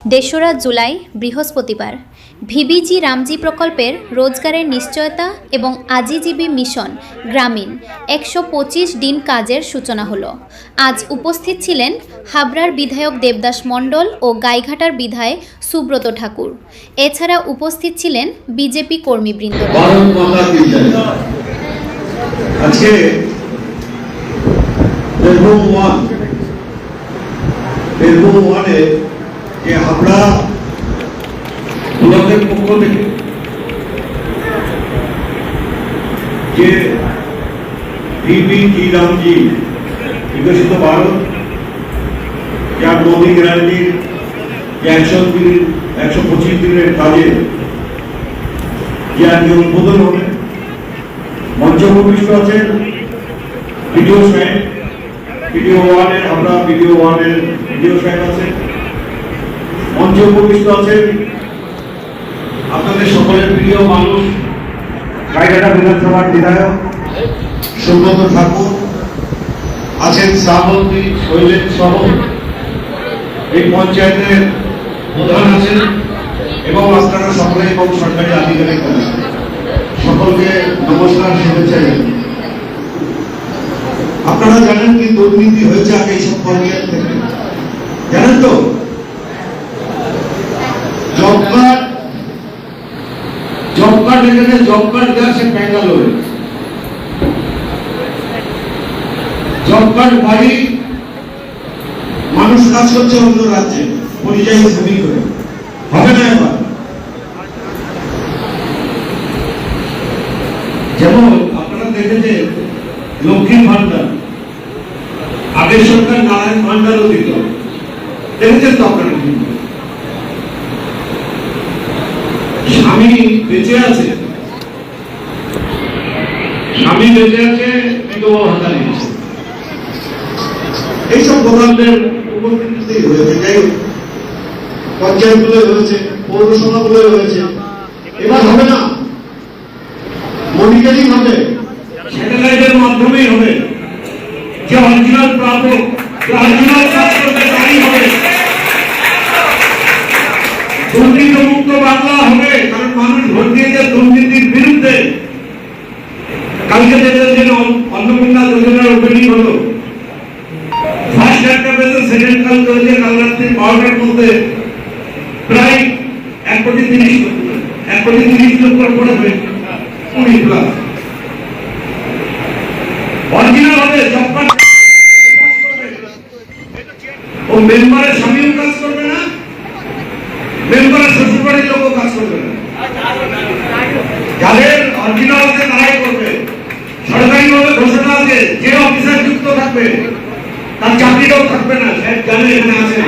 তেসরা জুলাই বৃহস্পতিবার ভিবিজি রামজি প্রকল্পের রোজগারের নিশ্চয়তা এবং আজীবী মিশন গ্রামীণ ১২৫ দিন কাজের সূচনা হলো। আজ উপস্থিত ছিলেন হাবড়ার বিধায়ক দেবদাস মণ্ডল ও গাইঘাটার বিধায়ক সুব্রত ঠাকুর। এছাড়া উপস্থিত ছিলেন বিজেপি কর্মীবৃন্দ। যে হাবড়া ব্লকের পক্ষ থেকে যে ভিবিজি রামজি বিকশিত ভারত যার মোদী গ্যারান্টির 125 দিনের কাজে যে আজকে উদ্বোধন হবে, মঞ্চ উপবিষ্ট আছেন ভিডিও সাহেব, ভিডিও ওয়ানের আমরা ভিডিও ওয়ানের ভিডিও সাহেব আছেন, মঞ্চে উপবিষ্ট আছেন আপনাদের সকলের প্রিয় মানুষ গাইঘাটা বিধানসভার বিধায়ক সুব্রত ঠাকুর আছেন, শ্রাবন্তী শৈলেন সহ এই পঞ্চায়েতের প্রধান আছেন এবং আপনারা সকলে এবং সরকারি আধিকারিক আছেন। সকলকে নমস্কার, শুভেচ্ছা। আপনারা জানেন কি দুর্নীতি হয়েছে আগে এইসব পঞ্চায়েত থেকে, জানেন তো? জব কার্ড এখানে জব কার্ড দেওয়া ব্যাঙ্গালোরে, জব কার্ড বাড়ি মানুষ কাজ করছে অন্য রাজ্যে পরিযায়ী শ্রমিক করে, হবে না এবার। যেমন আপনারা দেখেছেন লক্ষ্মীর ভান্ডার, আগের সরকার নারায়ণ ভান্ডারও দিত, দেখেছেন তো আপনারা? স্বামী বেঁচে আছে, স্বামী বেঁচে আছে, বিধবা ভাতা দিচ্ছে। এইসব প্রকল্পের উপকৃতই হয়েছে, যাই পঞ্চায়েতগুলো হয়েছে, পৌরসভাগুলো হয়েছে। এবার হবে না, মনিটরিং হবে, স্যাটেলাইটের মাধ্যমেই হবে। যে অরিজিনাল প্রাপক, যে অরিজিনাল কাজ করতে তাই হবে। দুর্নীতিমুক্ত বাংলা হবে, কারণ মানুষ ভোট দিয়েছে দুর্নীতির বিরুদ্ধে। কালকে দেখলেন অন্নপূর্ণা যোজনার ওপেনিং হলো, ফার্স্ট একটা পেয়েছে, সেকেন্ড কাল চলেছে, কাল রাত্রি 12টার মধ্যে প্রায় 1,30,00,000 পড়বে 20+। অরিজিনাল হবে, ও মেম্বারের স্বামীও কাজ করবে না, মেম্বারের শ্বশুর বাড়ির লোকও কাজ করবে না, যাদের অরিজিনাল আছে তারাই করবে। সরকারিভাবে ঘোষণা আছে, যে অফিসার যুক্ত থাকবে তার চাকরিটাও থাকবে না, জানে এখানে আছে,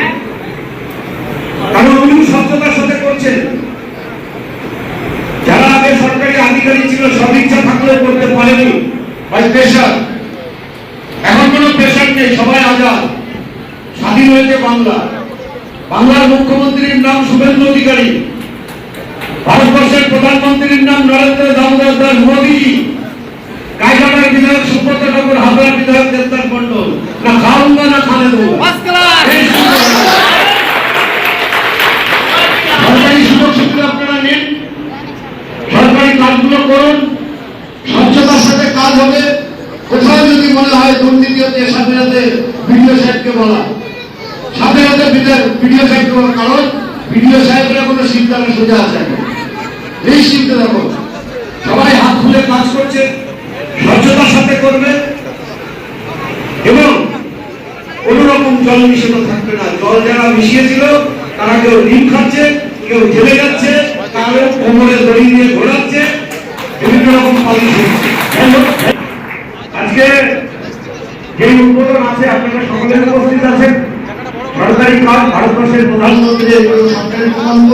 কারণ উনি স্বচ্ছতার সাথে করছেন। যারা আগে সরকারি আধিকারিক ছিল সব ইচ্ছা থাকলেও করতে পারেনি, ভাই প্রেশার। এখন কোনো প্রেশার নেই, সবাই আজাদ, স্বাধীন হয়েছে বাংলা। বাংলার মুখ্যমন্ত্রীর নাম শুভেন্দু অধিকারী, ভারতবর্ষের প্রধানমন্ত্রীর নাম নরেন্দ্র দামোদর দাস মোদীজি, গাইঘাটার বিধায়ক সুব্রত ঠাকুর, হাবড়ার বিধায়ক দেবদাস মণ্ডল। না খাউঙ্গা না খানে দেবো। সরকারি সুযোগ সুবিধা আপনারা নিন, সরকারি কাজগুলো করুন, স্বচ্ছতার সাথে কাজ হবে। কোথাও যদি মনে হয় দুর্নীতি হচ্ছে, সাথে সাথে বিডিও সাহেবকে বলা, সাথে সাথে বিডিও সাহেবকে বলা, কারণ বিডিও সাহেবরা কোনো সিদ্ধান্ত সোজা আছে না। এই শিখতে থাকো, সবাই হাত খুলে কাজ করছে, স্বচ্ছতার সাথে করবে এবং কোন রকম জল মিশানো থাকবে না। জল যারা মিশিয়েছিল তারা কেউ ডিম খাচ্ছে, কেউ জেলে যাচ্ছে, কারো কোমরে দড়ি দিয়ে ঘোরাচ্ছে, বিভিন্ন রকম পালিশ হচ্ছে। আজকে যে উদ্বোধন আছে, আপনারা সকলে উপস্থিত আছেন। সরকারি কাজ, ভারতবর্ষের প্রধানমন্ত্রী সরকারি প্রকল্প।